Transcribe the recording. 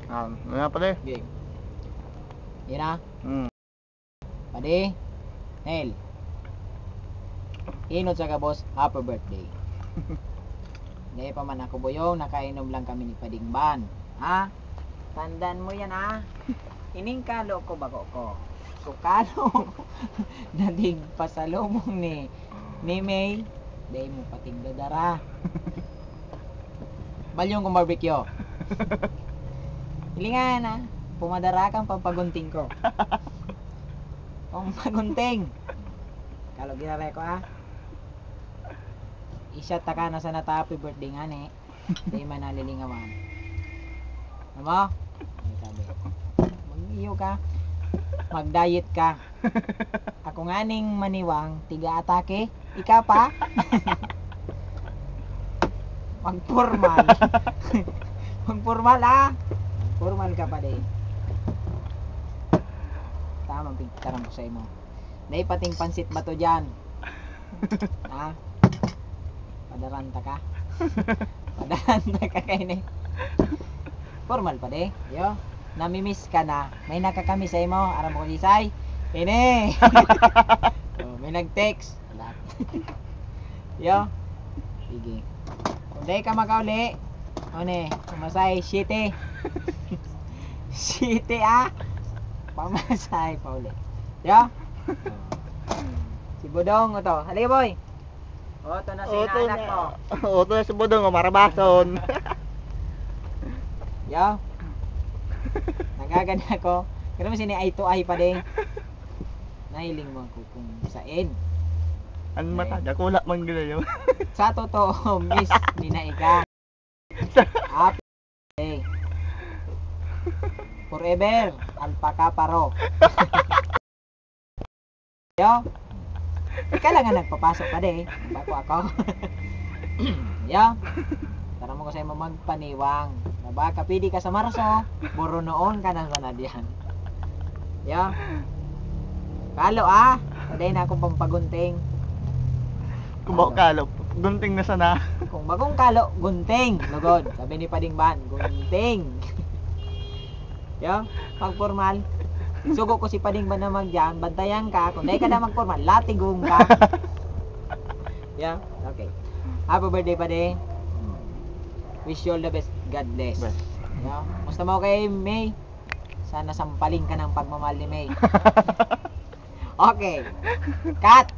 Ano pala eh? Game. Yan na. Hmm. Pade. Nel. Inod sa kabos, happy birthday. Hindi pa man ako boyong, nakainom lang kami ni Padingban. Ha? Tandaan mo yan ha? Ining kalo ko bago ko. So kalo, nadig pasalubong ni May, day mo pating dadara. Balyong kong barbecue. Hilingan ha, pumadara kang pampagunting ko. Pampagunting. Kalo ginare ko ha. Isyat ta ka na sa nata happy birthday nga ni. Day man nalilingawan. Ano mo? Ano sabi? Mag-iyo ka. Mag-diet ka. Ako nga ning maniwang, tiga atake. Ika pa. Mag-formal. Mag-formal ah. Formal ka pa day. Tama, pigtaran ko sa imo. Day pating pansit ba to dyan? Ha? Padaranta ka? Padaranta ka kayo ni. Formal pa de. Yo, namimiss ka na. May nakakami sa imo. Aram mo ko isay. Ini. Oh, may nag-text. Wala. Yo. Sige. Kung di ka makauli, one, pumasay, shitty. Shitty ah. Pamasay pa uli. Yo. Si Budong ito. Halika boy. Oto na si anak mo. Oto na si Budong, marabason. Yo. Nagagana ko. Pero mas ini ay to ay pa din. Nahiling mo ako kung sain. Ano mata? Wala man gila yun. Sa totoo, miss, minaika. Happy birthday. Forever, alpaka paro. Yo. Ika lang nga nagpapasok pa de. Bako ako. Yo. Tara mo ko sa imo magpaniwang. Naba, kapidi ka sa Marso, buro noon ka na sanadyan. Yo. Kalo ah. Paday na akong pampagunting. Kumaw kalo. Gunting na sana. Kung bagong kalo, gunting. Lugod. Sabi ni Padingban, gunting. Yo, pag formal. Sugo ko si Padingban na magdiyan, bantayan ka. Kung dahil ka na mag-formal, latigong ka. Yeah, okay. Happy birthday, Pade. Wish you all the best. God bless. Yeah. Musta mo kay May? Sana sampaling ka ng pagmamahal ni May. Okay. Cut!